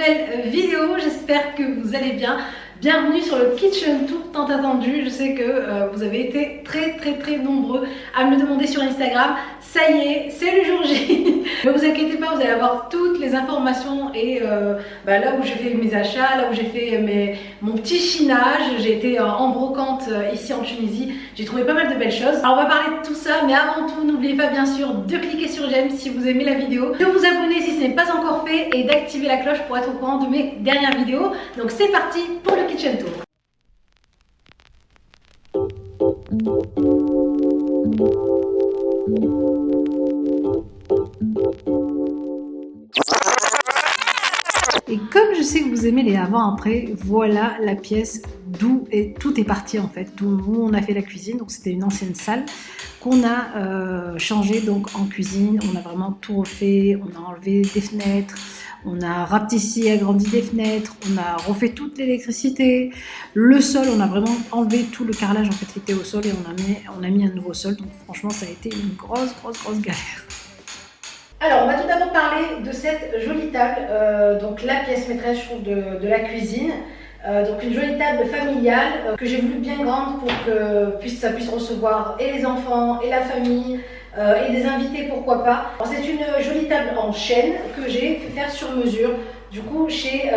nouvelle vidéo, j'espère que vous allez bien. Bienvenue sur le Kitchen Tour tant attendu. Je sais que vous avez été très nombreux à me le demander sur Instagram. Ça y est, c'est le jour J. Ne vous inquiétez pas, vous allez avoir toutes les informations et là où j'ai fait mes achats, là où j'ai fait mon petit chinage. J'ai été en brocante ici en Tunisie. J'ai trouvé pas mal de belles choses. Alors on va parler de tout ça, mais avant tout, n'oubliez pas bien sûr de cliquer sur j'aime si vous aimez la vidéo, de vous abonner si ce n'est pas encore fait et d'activer la cloche pour être au courant de mes dernières vidéos. Donc c'est parti pour le Kitchen Tour. Et comme je sais que vous aimez les avant-après, voilà la pièce d'où tout est parti en fait, d'où on a fait la cuisine. Donc c'était une ancienne salle qu'on a changée donc en cuisine. On a vraiment tout refait, on a enlevé des fenêtres, on a rapetissé, agrandi des fenêtres, on a refait toute l'électricité, le sol, on a vraiment enlevé tout le carrelage en fait qui était au sol et on a mis un nouveau sol. Donc franchement ça a été une grosse galère. Alors, on va tout d'abord parler de cette jolie table, donc la pièce maîtresse de la cuisine. Donc une jolie table familiale que j'ai voulu bien grande pour que ça puisse recevoir et les enfants et la famille et des invités, pourquoi pas. C'est une jolie table en chêne que j'ai fait faire sur mesure. Du coup, chez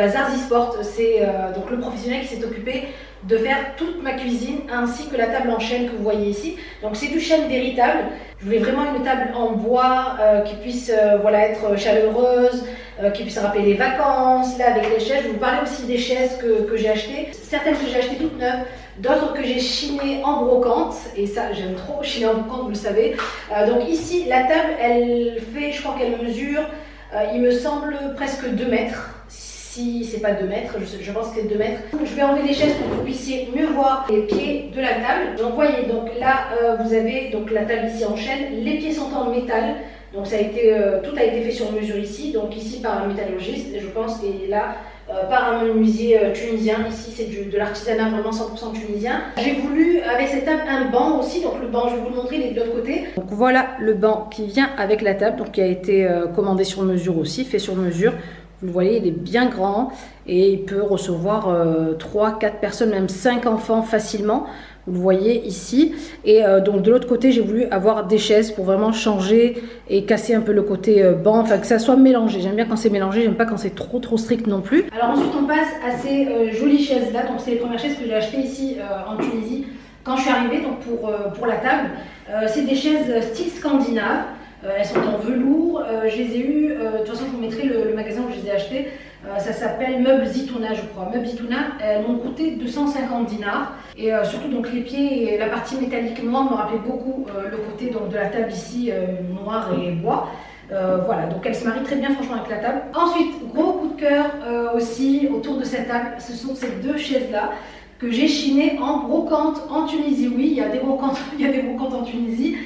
Zarzi Sport, c'est donc le professionnel qui s'est occupé de faire toute ma cuisine ainsi que la table en chêne que vous voyez ici. Donc c'est du chêne véritable. Je voulais vraiment une table en bois qui puisse être chaleureuse, qui puisse rappeler les vacances. Là avec les chaises, je vais vous parler aussi des chaises que j'ai achetées. Certaines que j'ai achetées toutes neuves, d'autres que j'ai chinées en brocante. Et ça j'aime trop chiner en brocante, vous le savez. Donc ici la table, elle fait, je crois qu'elle mesure, il me semble presque 2 mètres. Si c'est pas 2 mètres, je pense que c'est 2 mètres. Je vais enlever les chaises pour que vous puissiez mieux voir les pieds de la table. Donc voyez, donc là vous avez donc la table ici en chêne. Les pieds sont en métal. Donc ça a été, tout a été fait sur mesure ici. Donc ici par un métallurgiste, je pense, et là par un menuisier tunisien. Ici c'est de l'artisanat vraiment 100% tunisien. J'ai voulu avec cette table un banc aussi. Donc le banc, je vais vous le montrer, il est de l'autre côté. Donc voilà le banc qui vient avec la table, donc qui a été commandé sur mesure aussi, fait sur mesure. Vous le voyez, il est bien grand et il peut recevoir 3-4 personnes, même 5 enfants facilement. Vous le voyez ici. Et donc de l'autre côté, j'ai voulu avoir des chaises pour vraiment changer et casser un peu le côté banc, enfin que ça soit mélangé. J'aime bien quand c'est mélangé, j'aime pas quand c'est trop strict non plus. Alors ensuite, on passe à ces jolies chaises là. Donc c'est les premières chaises que j'ai achetées ici en Tunisie quand je suis arrivée, donc pour la table. C'est des chaises style scandinave. Elles sont en velours, je les ai eues, de toute façon je vous mettrai le magasin où je les ai achetées, ça s'appelle Meubles Zitouna je crois, Meubles Zitouna, elles m'ont coûté 250 dinars et surtout donc les pieds et la partie métallique noire me rappelaient beaucoup le côté donc, de la table ici noir et bois. Voilà, donc elle se marie très bien franchement avec la table. Ensuite, gros coup de cœur aussi autour de cette table, ce sont ces 2 chaises là que j'ai chinées en brocante en Tunisie. Oui, il y a des brocantes en Tunisie,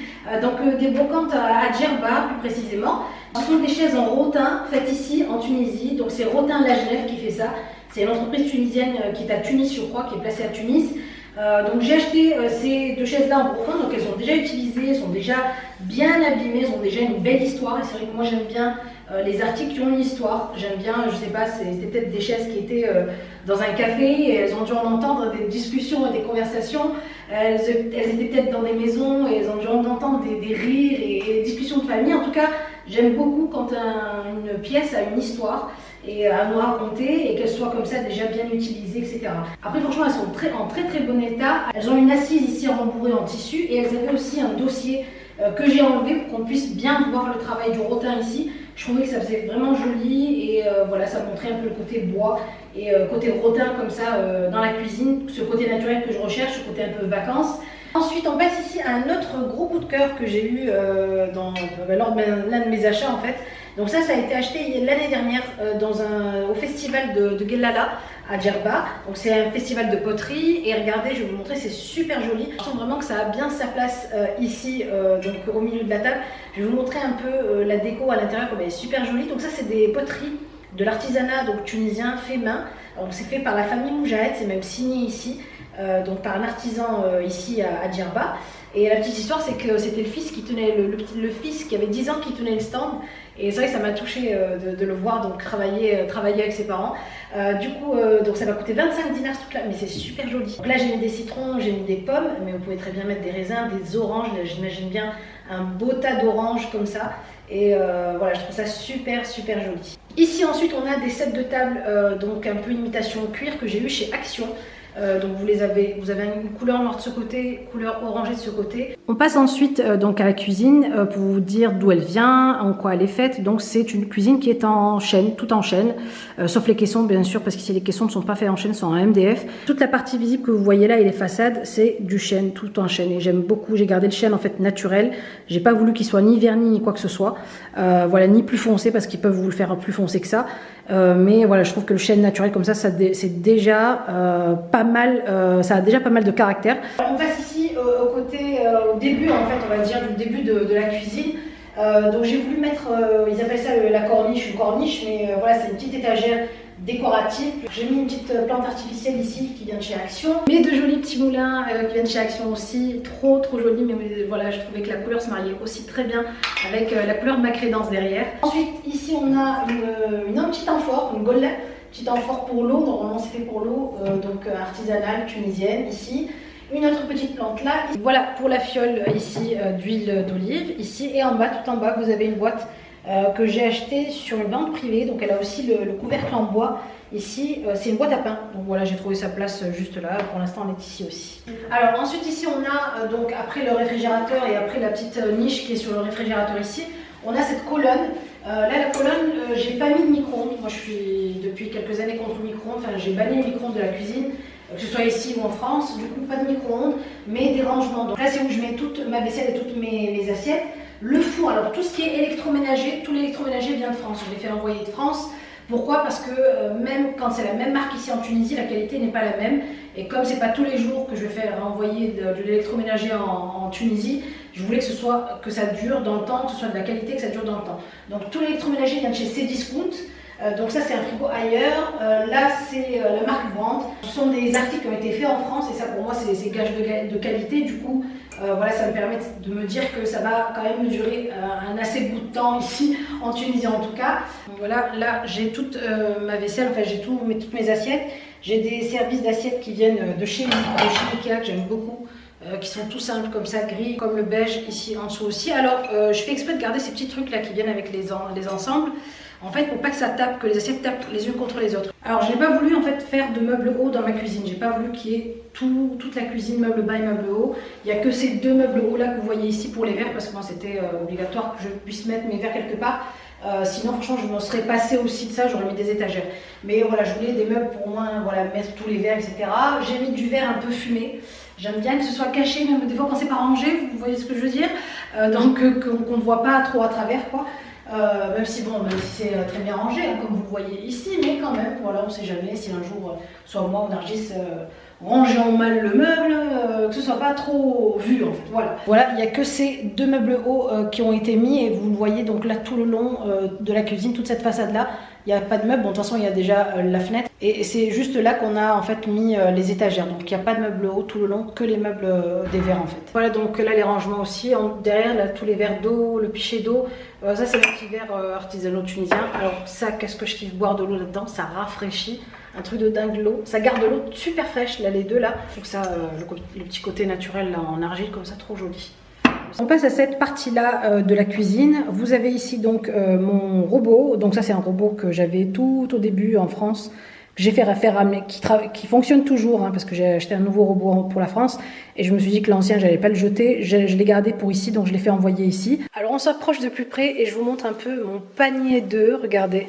donc des brocantes à Djerba plus précisément. Ce sont des chaises en rotin faites ici en Tunisie, donc c'est Rotin La Genève qui fait ça. C'est une entreprise tunisienne qui est à Tunis je crois, qui est placée à Tunis. Donc j'ai acheté ces 2 chaises là en brocante, donc elles sont déjà utilisées, elles sont déjà bien abîmées, elles ont déjà une belle histoire et c'est vrai que moi j'aime bien les articles qui ont une histoire. J'aime bien, je sais pas, c'était peut-être des chaises qui étaient dans un café et elles ont dû en entendre des discussions et des conversations. Elles étaient peut-être dans des maisons et elles ont dû en entendre des rires et des discussions de famille. En tout cas, j'aime beaucoup quand une pièce a une histoire et à nous raconter et qu'elles soient comme ça déjà bien utilisées, etc. Après franchement elles sont en très bon état. Elles ont une assise ici rembourrée en tissu et elles avaient aussi un dossier que j'ai enlevé pour qu'on puisse bien voir le travail du rotin ici. Je trouvais que ça faisait vraiment joli et voilà, ça montrait un peu le côté bois et côté rotin comme ça dans la cuisine, ce côté naturel que je recherche, ce côté un peu vacances. Ensuite, on passe ici à un autre gros coup de cœur que j'ai eu lors de l'un de mes achats en fait. Donc ça a été acheté l'année dernière au festival de Guellala à Djerba. Donc c'est un festival de poterie et regardez, je vais vous montrer, c'est super joli. Je sens vraiment que ça a bien sa place ici, donc au milieu de la table. Je vais vous montrer un peu la déco à l'intérieur, comme elle est super jolie. Donc ça c'est des poteries de l'artisanat donc tunisien fait main. Donc c'est fait par la famille Moujahed, c'est même signé ici. Donc par un artisan ici à Djerba. Et la petite histoire, c'est que c'était le fils qui tenait le fils qui avait 10 ans qui tenait le stand. Et c'est vrai que ça m'a touchée de le voir donc travailler avec ses parents. Donc ça va coûter 25 dinars toute là, mais c'est super joli. Donc là j'ai mis des citrons, j'ai mis des pommes, mais vous pouvez très bien mettre des raisins, des oranges. J'imagine bien un beau tas d'oranges comme ça. Et voilà, je trouve ça super joli. Ici ensuite on a des sets de table, donc un peu imitation cuir que j'ai eu chez Action. Donc vous avez une couleur noire de ce côté, couleur orangée de ce côté. On passe ensuite donc à la cuisine pour vous dire d'où elle vient, en quoi elle est faite. Donc c'est une cuisine qui est en chêne, tout en chêne, sauf les caissons bien sûr, parce qu'ici les caissons ne sont pas faits en chêne, sont en MDF. Toute la partie visible que vous voyez là et les façades, c'est du chêne, tout en chêne. Et j'aime beaucoup, j'ai gardé le chêne en fait naturel. J'ai pas voulu qu'il soit ni verni ni quoi que ce soit, voilà, ni plus foncé parce qu'ils peuvent vous le faire plus foncé que ça. Mais voilà, je trouve que le chêne naturel comme ça, c'est déjà pas mal, ça a déjà pas mal de caractère. On passe ici au début en fait, on va dire du début de la cuisine. Donc j'ai voulu mettre, ils appellent ça la corniche, une corniche, mais voilà, c'est une petite étagère décorative. J'ai mis une petite plante artificielle ici qui vient de chez Action. Mes deux jolis petits moulins qui viennent de chez Action aussi, trop jolis, mais voilà, je trouvais que la couleur se mariait aussi très bien avec la couleur de ma crédence derrière. Ensuite, ici on a un petit amphore, une gola, petit amphore pour l'eau, normalement c'était pour l'eau, donc artisanale, tunisienne ici. Une autre petite plante là. Voilà pour la fiole ici d'huile d'olive ici, et en bas, tout en bas, vous avez une boîte que j'ai achetée sur une vente privée. Donc elle a aussi le couvercle en bois ici, c'est une boîte à pain. Donc voilà, j'ai trouvé sa place juste là. Pour l'instant elle est ici aussi. Alors ensuite ici on a donc après le réfrigérateur et après la petite niche qui est sur le réfrigérateur ici, on a cette colonne. Là la colonne, j'ai pas mis de micro-ondes. Moi je suis depuis quelques années contre le micro-ondes. Enfin j'ai banni le micro-ondes de la cuisine, que ce soit ici ou en France. Du coup pas de micro-ondes, mais des rangements. Donc là c'est où je mets toute ma vaisselle et toutes mes assiettes. Le four, alors tout ce qui est électroménager, tout l'électroménager vient de France. Je l'ai fait envoyer de France. Pourquoi? Parce que même quand c'est la même marque ici en Tunisie, la qualité n'est pas la même. Et comme c'est pas tous les jours que je vais faire envoyer de l'électroménager en Tunisie, je voulais que ça dure dans le temps, que ce soit de la qualité, que ça dure dans le temps. Donc tout l'électroménager vient de chez Cdiscount. Donc ça c'est un frigo ailleurs, là c'est la marque Brandt. Ce sont des articles qui ont été faits en France et ça pour moi c'est gage de qualité. Du coup voilà, ça me permet de me dire que ça va quand même me durer un assez bout de temps ici en Tunisie en tout cas. Donc voilà, là j'ai toute ma vaisselle, enfin j'ai toutes mes assiettes. J'ai des services d'assiettes qui viennent de chez Ikea que j'aime beaucoup. Qui sont tout simples comme ça, gris, comme le beige ici en dessous aussi. Alors je fais exprès de garder ces petits trucs là qui viennent avec les ensembles. En fait, pour pas que ça tape, que les assiettes tapent les unes contre les autres. Alors, je n'ai pas voulu en fait faire de meubles hauts dans ma cuisine. J'ai pas voulu qu'il y ait toute la cuisine, meubles bas et meubles hauts. Il n'y a que ces deux meubles hauts là que vous voyez ici pour les verres, parce que moi c'était obligatoire que je puisse mettre mes verres quelque part. Sinon, franchement, je m'en serais passé aussi de ça, j'aurais mis des étagères. Mais voilà, je voulais des meubles pour moi, voilà, mettre tous les verres, etc. J'ai mis du verre un peu fumé. J'aime bien que ce soit caché, même des fois quand c'est pas rangé, vous voyez ce que je veux dire. Donc, qu'on ne voit pas trop à travers, quoi. Même si c'est très bien rangé, hein, comme vous le voyez ici, mais quand même, voilà, on ne sait jamais si un jour, soit moi ou Nargis, rangeons mal le meuble, que ce soit pas trop vu en fait, voilà, il n'y a que ces deux meubles hauts qui ont été mis et vous le voyez donc là tout le long de la cuisine, toute cette façade là, il n'y a pas de meubles. Bon, de toute façon il y a déjà la fenêtre et c'est juste là qu'on a en fait mis les étagères, donc il n'y a pas de meubles hauts tout le long, que les meubles des verres en fait. Voilà, donc là les rangements aussi, derrière là tous les verres d'eau, le pichet d'eau, ça c'est le petit verre artisanaux tunisien. Alors ça, qu'est-ce que je kiffe boire de l'eau là-dedans, ça rafraîchit. Un truc de dingue, l'eau, ça garde l'eau super fraîche, là les deux là, je trouve ça, le petit côté naturel là, en argile comme ça, trop joli. On passe à cette partie là de la cuisine. Vous avez ici donc mon robot, donc ça c'est un robot que j'avais tout au début en France, que j'ai fait ramener, qui fonctionne toujours, hein, parce que j'ai acheté un nouveau robot pour la France et je me suis dit que l'ancien j'allais pas le jeter, je l'ai gardé pour ici, donc je l'ai fait envoyer ici. Alors on s'approche de plus près et je vous montre un peu mon panier d'œufs, regardez.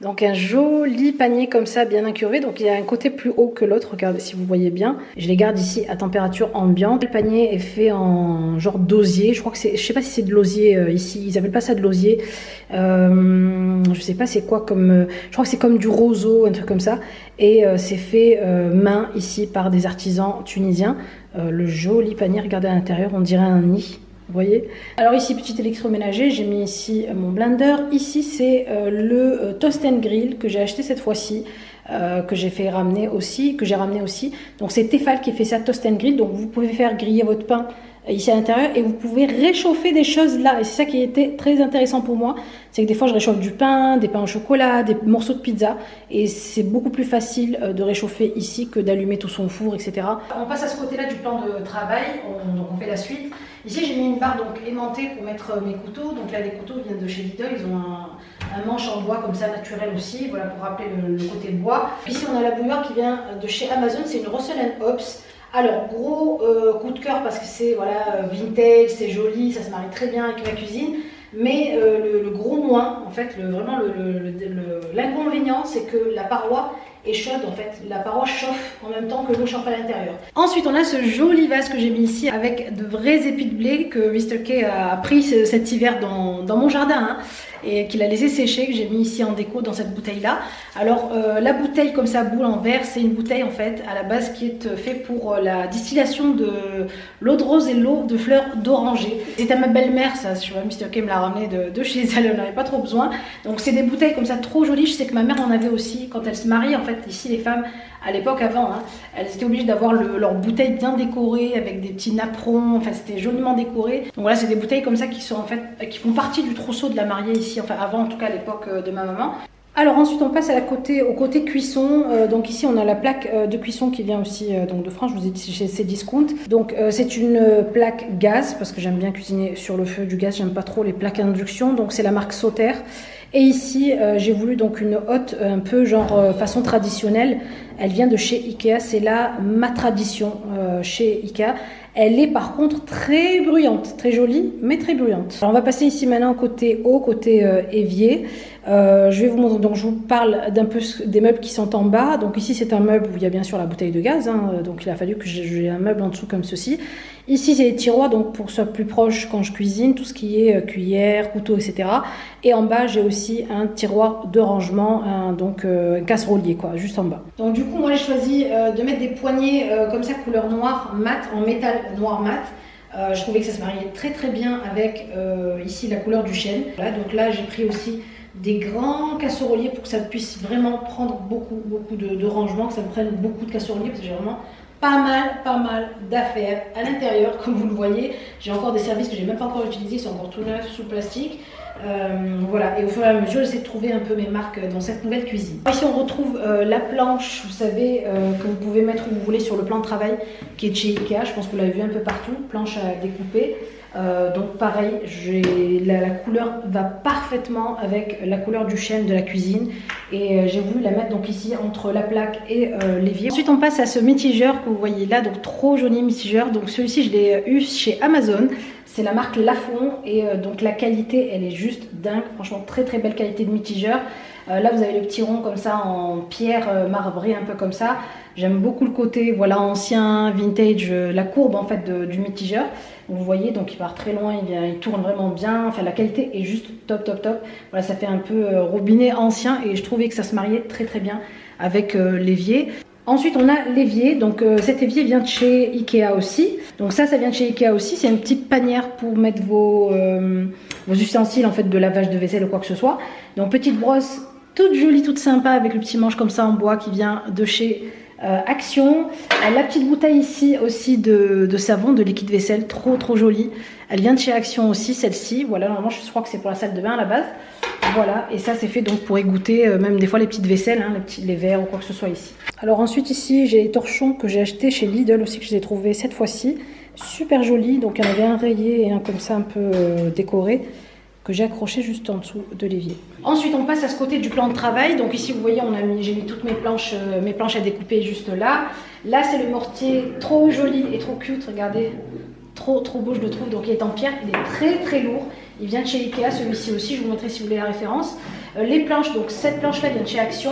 Donc un joli panier comme ça, bien incurvé. Donc il y a un côté plus haut que l'autre, regardez si vous voyez bien. Je les garde ici à température ambiante. Le panier est fait en genre d'osier. Je crois que c'est, je sais pas si c'est de l'osier ici. Ils appellent pas ça de l'osier. Je sais pas c'est quoi comme. Je crois que c'est comme du roseau, un truc comme ça. Et c'est fait main ici par des artisans tunisiens. Le joli panier, regardez à l'intérieur, on dirait un nid. Vous voyez? Alors ici, petit électroménager, j'ai mis ici mon blender. Ici, c'est le Toast and Grill que j'ai acheté cette fois-ci, que j'ai ramené aussi. Donc c'est Tefal qui fait ça, Toast and Grill. Donc vous pouvez faire griller votre pain ici à l'intérieur, et vous pouvez réchauffer des choses là. Et c'est ça qui était très intéressant pour moi, c'est que des fois je réchauffe du pain, des pains au chocolat, des morceaux de pizza, et c'est beaucoup plus facile de réchauffer ici que d'allumer tout son four, etc. On passe à ce côté-là du plan de travail, donc on fait la suite. Ici j'ai mis une barre donc aimantée pour mettre mes couteaux, donc là les couteaux viennent de chez Lidl, ils ont un manche en bois comme ça naturel aussi, voilà pour rappeler le côté bois. Ici on a la bouilloire qui vient de chez Amazon, c'est une Russell & Hobbs. Alors gros coup de cœur parce que c'est voilà, vintage, c'est joli, ça se marie très bien avec la cuisine. Mais le gros moins, en fait, vraiment l'inconvénient, c'est que la paroi est chaude, en fait. La paroi chauffe en même temps que l'eau chauffe à l'intérieur. Ensuite, on a ce joli vase que j'ai mis ici avec de vrais épis de blé que Mr. K a pris cet hiver dans mon jardin. Hein, et qu'il a laissé sécher, que j'ai mis ici en déco dans cette bouteille-là. Alors, la bouteille comme ça, boule en verre, c'est une bouteille en fait, à la base qui est faite pour la distillation de l'eau de rose et l'eau de fleurs d'oranger. C'est à ma belle-mère, ça, je vois, Mr. K me l'a ramené de chez elle, elle n'en avait pas trop besoin. Donc, c'est des bouteilles comme ça trop jolies. Je sais que ma mère en avait aussi quand elle se marie. En fait, ici, les femmes, à l'époque avant, hein, elles étaient obligées d'avoir leur bouteille bien décorée avec des petits napperons, enfin, c'était joliment décoré. Donc voilà, c'est des bouteilles comme ça qui sont en fait, qui font partie du trousseau de la mariée ici, enfin avant en tout cas à l'époque de ma maman. Alors ensuite on passe au côté cuisson, donc ici on a la plaque de cuisson qui vient aussi donc de France, je vous ai dit chez Cdiscount. Donc c'est une plaque gaz, parce que j'aime bien cuisiner sur le feu du gaz, j'aime pas trop les plaques à induction, donc c'est la marque Sauter. Et ici j'ai voulu donc une hotte un peu genre façon traditionnelle, elle vient de chez Ikea, c'est là ma tradition chez Ikea. Elle est par contre très bruyante, très jolie, mais très bruyante. Alors on va passer ici maintenant côté haut, côté évier. Je vais vous montrer, donc je vous parle d'un peu des meubles qui sont en bas. Donc ici c'est un meuble où il y a bien sûr la bouteille de gaz, hein, donc il a fallu que j'ai un meuble en dessous comme ceci. Ici c'est les tiroirs, donc pour que ce soit plus proche quand je cuisine, tout ce qui est cuillère, couteau, etc. Et en bas j'ai aussi un tiroir de rangement, donc un casserolier quoi, juste en bas. Donc du coup moi j'ai choisi de mettre des poignées comme ça couleur noire mat, en métal noir mat. Je trouvais que ça se mariait très très bien avec ici la couleur du chêne. Voilà, donc là j'ai pris aussi des grands casseroliers pour que ça puisse vraiment prendre beaucoup de rangement, que ça me prenne beaucoup de casseroliers parce que j'ai vraiment pas mal d'affaires à l'intérieur comme vous le voyez. J'ai encore des services que j'ai même pas encore utilisés, ils sont encore tout neufs sous plastique. Voilà, et au fur et à mesure j'essaie de trouver un peu mes marques dans cette nouvelle cuisine. Ici on retrouve la planche, vous savez, que vous pouvez mettre où vous voulez sur le plan de travail qui est de chez Ikea, je pense que vous l'avez vu un peu partout, planche à découper. Donc pareil, la couleur va parfaitement avec la couleur du chêne de la cuisine et j'ai voulu la mettre donc ici entre la plaque et l'évier. Ensuite on passe à ce mitigeur que vous voyez là, donc trop joli mitigeur. Donc celui-ci je l'ai eu chez Amazon, c'est la marque Lafon et donc la qualité elle est juste dingue, franchement très très belle qualité de mitigeur. Là vous avez le petit rond comme ça en pierre marbrée un peu comme ça. J'aime beaucoup le côté voilà ancien, vintage, la courbe en fait du mitigeur. Vous voyez, donc il part très loin, il tourne vraiment bien. Enfin, la qualité est juste top. Voilà, ça fait un peu robinet ancien et je trouvais que ça se mariait très très bien avec l'évier. Ensuite, on a l'évier. Donc cet évier vient de chez Ikea aussi. Donc ça vient de chez Ikea aussi. C'est une petite panière pour mettre vos ustensiles en fait de lavage de vaisselle ou quoi que ce soit. Donc petite brosse toute jolie, toute sympa avec le petit manche comme ça en bois qui vient de chez Action. La petite bouteille ici aussi de savon, de liquide vaisselle, trop jolie. Elle vient de chez Action aussi, celle-ci. Voilà, normalement je crois que c'est pour la salle de bain à la base. Voilà, et ça c'est fait donc pour égoutter même des fois les petites vaisselles, hein, les verres ou quoi que ce soit ici. Alors ensuite ici j'ai les torchons que j'ai achetés chez Lidl aussi, que je les ai trouvés cette fois-ci. Super jolis, donc il y en avait un rayé et un comme ça un peu décoré, que j'ai accroché juste en dessous de l'évier. Ensuite on passe à ce côté du plan de travail. Donc ici vous voyez j'ai mis toutes mes planches à découper juste là. Là c'est le mortier trop joli et trop cute, regardez, trop beau je le trouve. Donc il est en pierre, il est très lourd. Il vient de chez Ikea, celui-ci aussi, je vous montrerai si vous voulez la référence. Les planches, donc cette planche là vient de chez Action.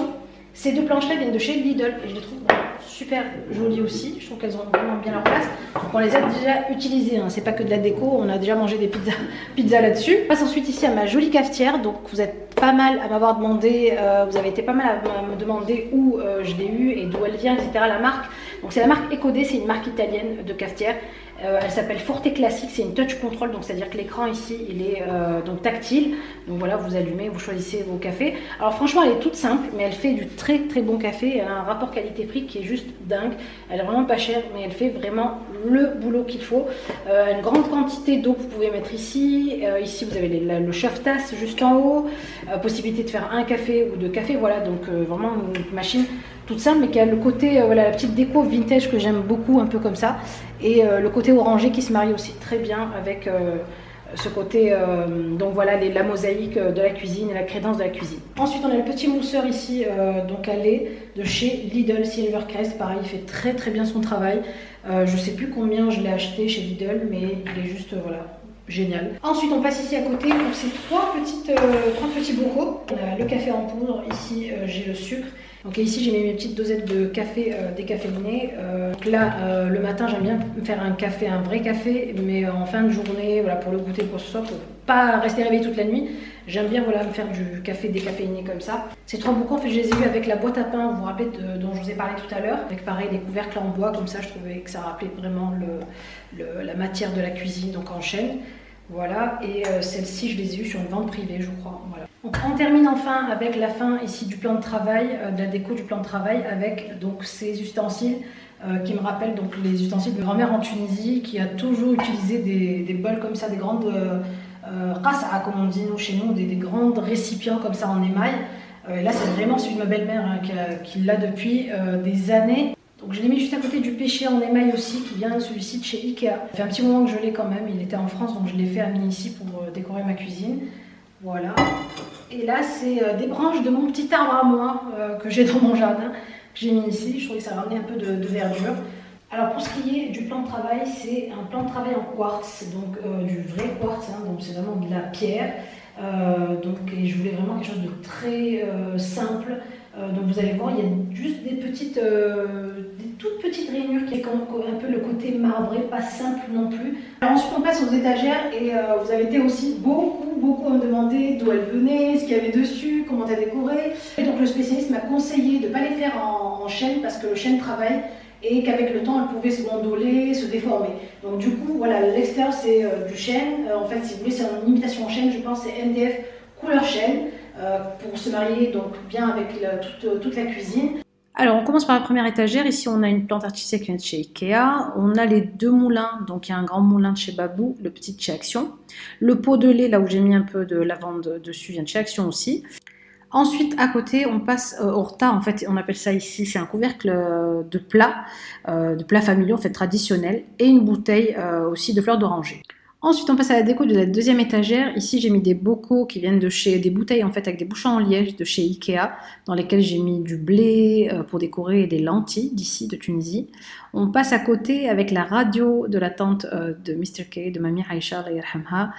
Ces deux planches là viennent de chez Lidl et je les trouve super jolies aussi. Je trouve qu'elles ont vraiment bien leur place. Donc on les a déjà utilisées, hein. C'est pas que de la déco, on a déjà mangé des pizzas là-dessus. Je passe ensuite ici à ma jolie cafetière. Donc vous êtes pas mal à m'avoir demandé, vous avez été pas mal à me demander où je l'ai eu et d'où elle vient, etc. La marque. Donc c'est la marque Ecodé, c'est une marque italienne de cafetière. Elle s'appelle Forte Classique, c'est une touch control, donc c'est-à-dire que l'écran ici il est donc tactile. Donc voilà, vous allumez, vous choisissez vos cafés. Alors franchement, elle est toute simple, mais elle fait du très très bon café. Elle a un rapport qualité-prix qui est juste dingue. Elle est vraiment pas chère, mais elle fait vraiment le boulot qu'il faut. Une grande quantité d'eau que vous pouvez mettre ici. Ici, vous avez le chauffe-tasse juste en haut. Possibilité de faire un café ou deux cafés. Voilà, donc vraiment une machine toute simple, mais qui a le côté, voilà, la petite déco vintage que j'aime beaucoup, un peu comme ça. Et le côté orangé qui se marie aussi très bien avec ce côté, donc voilà, la mosaïque de la cuisine et la crédence de la cuisine. Ensuite, on a le petit mousseur ici, donc à lait de chez Lidl Silvercrest. Pareil, il fait très très bien son travail. Je sais plus combien je l'ai acheté chez Lidl, mais il est juste, voilà, génial. Ensuite, on passe ici à côté pour ces trois petits bocaux. On a le café en poudre. Ici, j'ai le sucre. Donc ici, j'ai mis mes petites dosettes de café décaféiné. Donc là, le matin, j'aime bien me faire un vrai café, mais en fin de journée, voilà, pour le goûter pour ce soir, pour pas rester réveillé toute la nuit. J'aime bien, voilà, me faire du café décaféiné comme ça. Ces trois bocaux, en fait, je les ai vus avec la boîte à pain, vous vous rappelez, dont je vous ai parlé tout à l'heure. Avec pareil, des couvercles en bois, comme ça, je trouvais que ça rappelait vraiment la matière de la cuisine, donc en chêne. Voilà, et celle-ci, je les ai eues sur une vente privée, je crois. Voilà. Donc, on termine enfin avec la fin ici du plan de travail, de la déco du plan de travail, avec donc ces ustensiles qui me rappellent donc les ustensiles de grand-mère en Tunisie, qui a toujours utilisé des bols comme ça, des grandes qas'a, comme on dit nous, chez nous, des grands récipients comme ça en émail. Là, c'est vraiment celui de ma belle-mère hein, qui l'a depuis des années. Donc je l'ai mis juste à côté du pêcher en émail aussi, qui vient celui-ci de chez Ikea. Ça fait un petit moment que je l'ai quand même, il était en France, donc je l'ai fait amener ici pour décorer ma cuisine. Voilà. Et là, c'est des branches de mon petit arbre à moi que j'ai dans mon jardin, que j'ai mis ici. Je trouvais que ça ramenait un peu de verdure. Alors pour ce qui est du plan de travail, c'est un plan de travail en quartz, donc du vrai quartz, hein, donc c'est vraiment de la pierre. Et je voulais vraiment quelque chose de très simple. Donc vous allez voir, il y a juste des toutes petites rainures qui font un peu le côté marbré, pas simple non plus. Alors ensuite on passe aux étagères et vous avez été aussi beaucoup à me demander d'où elles venaient, ce qu'il y avait dessus, comment elles décorées. Et donc le spécialiste m'a conseillé de ne pas les faire en chêne parce que le chêne travaille et qu'avec le temps elles pouvaient se gondoler, se déformer. Donc du coup voilà, l'extérieur c'est du chêne. En fait si vous voulez c'est une imitation en chêne, je pense c'est MDF couleur chêne. Pour se marier donc bien avec toute la cuisine. Alors on commence par la première étagère. Ici on a une plante artificielle qui vient de chez Ikea. On a les deux moulins, donc il y a un grand moulin de chez Babou, le petit de chez Action. Le pot de lait là où j'ai mis un peu de lavande dessus vient de chez Action aussi. Ensuite, à côté, on passe au rta, en fait, on appelle ça ici, c'est un couvercle de plats familiaux, en fait, traditionnels, et une bouteille aussi de fleurs d'oranger. Ensuite, on passe à la déco de la deuxième étagère. Ici, j'ai mis des bocaux qui viennent de chez des bouteilles en fait avec des bouchons en liège de chez Ikea, dans lesquelles j'ai mis du blé pour décorer et des lentilles d'ici, de Tunisie. On passe à côté avec la radio de la tante de Mr. K, de Mamie Aïcha, Allah yarhamha.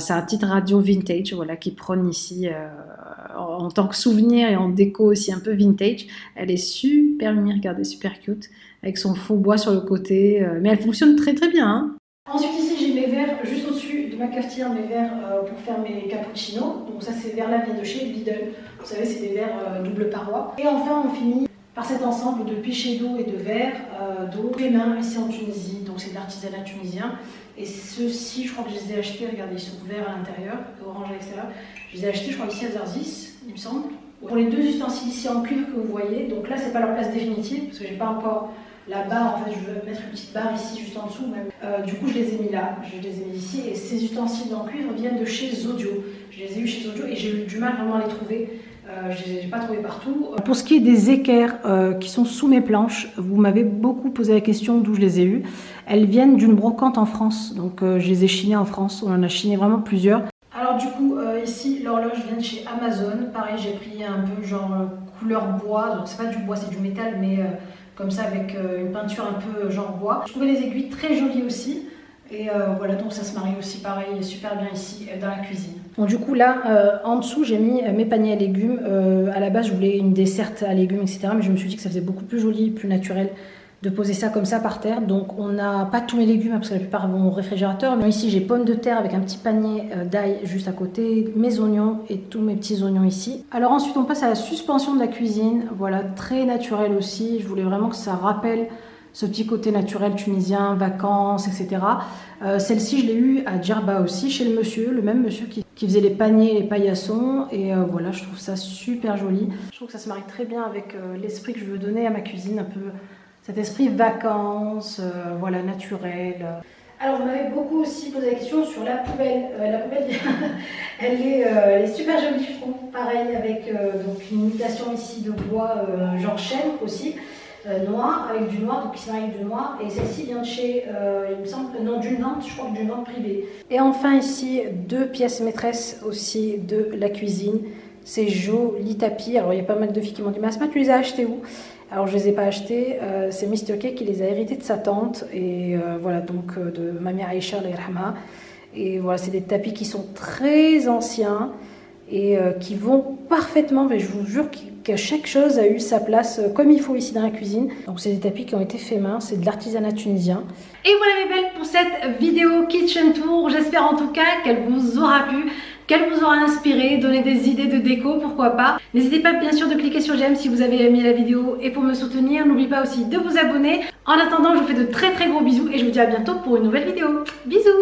C'est un petite radio vintage, voilà, qui prône ici en tant que souvenir et en déco aussi un peu vintage. Elle est super mimi, regardez, super cute, avec son faux bois sur le côté, mais elle fonctionne très très bien. Hein. Ensuite ici j'ai mes verres juste au-dessus de ma cafetière, mes verres pour faire mes cappuccinos. Donc ça ces verres là viennent de chez Lidl. Vous savez c'est des verres double paroi. Et enfin on finit par cet ensemble de pichets d'eau et de verres d'eau fait main ici en Tunisie. Donc c'est de l'artisanat tunisien. Et ceux-ci je crois que je les ai achetés, regardez ils sont verts à l'intérieur, orange à l'extérieur. Je les ai achetés je crois ici à Zarzis il me semble. Pour les deux ustensiles ici en cuivre que vous voyez, donc là c'est pas leur place définitive parce que j'ai pas encore la barre, en fait, je veux mettre une petite barre ici, juste en dessous. Même. Du coup, je les ai mis là, je les ai mis ici. Et ces ustensiles en cuivre viennent de chez Zodio. Je les ai eus chez Zodio et j'ai eu du mal vraiment à les trouver. Je les ai pas trouvés partout. Pour ce qui est des équerres qui sont sous mes planches, vous m'avez beaucoup posé la question d'où je les ai eus. Elles viennent d'une brocante en France. Donc, je les ai chinées en France. On en a chiné vraiment plusieurs. Alors, du coup, ici, l'horloge vient de chez Amazon. Pareil, j'ai pris un peu genre couleur bois. Donc, c'est pas du bois, c'est du métal, mais comme ça avec une peinture un peu genre bois. Je trouvais les aiguilles très jolies aussi. Et voilà, donc ça se marie aussi pareil, super bien ici dans la cuisine. Donc du coup là, en dessous, j'ai mis mes paniers à légumes. À la base, je voulais une desserte à légumes, etc. Mais je me suis dit que ça faisait beaucoup plus joli, plus naturel de poser ça comme ça par terre. Donc on n'a pas tous mes légumes parce que la plupart vont au réfrigérateur. Mais ici, j'ai pommes de terre avec un petit panier d'ail juste à côté, mes oignons et tous mes petits oignons ici. Alors ensuite, on passe à la suspension de la cuisine. Voilà, très naturel aussi. Je voulais vraiment que ça rappelle ce petit côté naturel tunisien, vacances, etc. Celle-ci, je l'ai eue à Djerba aussi, chez le même monsieur qui faisait les paniers et les paillassons. Et voilà, je trouve ça super joli. Je trouve que ça se marie très bien avec l'esprit que je veux donner à ma cuisine, un peu cet esprit vacances, voilà, naturel. Alors, vous m'avez beaucoup aussi posé la question sur la poubelle. La poubelle, elle est super jolie, je trouve. Pareil, avec donc une imitation ici de bois, genre chêne aussi, noir, avec du noir, donc qui se marie avec du noir. Et celle-ci vient de chez, il me semble, non, d'une vente, je crois que d'une vente privée. Et enfin, ici, 2 pièces maîtresses aussi de la cuisine. Ces jolis tapis. Alors, il y a pas mal de filles qui m'ont dit, mais Asma, tu les as achetés où? Alors je ne les ai pas achetés, c'est Mr. K qui les a hérités de sa tante, et voilà, donc de Mamie Aïcha, rahma. Et voilà, c'est des tapis qui sont très anciens et qui vont parfaitement, mais je vous jure que chaque chose a eu sa place comme il faut ici dans la cuisine. Donc c'est des tapis qui ont été faits main, c'est de l'artisanat tunisien. Et voilà mes belles pour cette vidéo Kitchen Tour, j'espère en tout cas qu'elle vous aura plu, qu'elle vous aura inspiré, donné des idées de déco, pourquoi pas. N'hésitez pas bien sûr de cliquer sur j'aime si vous avez aimé la vidéo et pour me soutenir, n'oubliez pas aussi de vous abonner. En attendant, je vous fais de très gros bisous et je vous dis à bientôt pour une nouvelle vidéo. Bisous!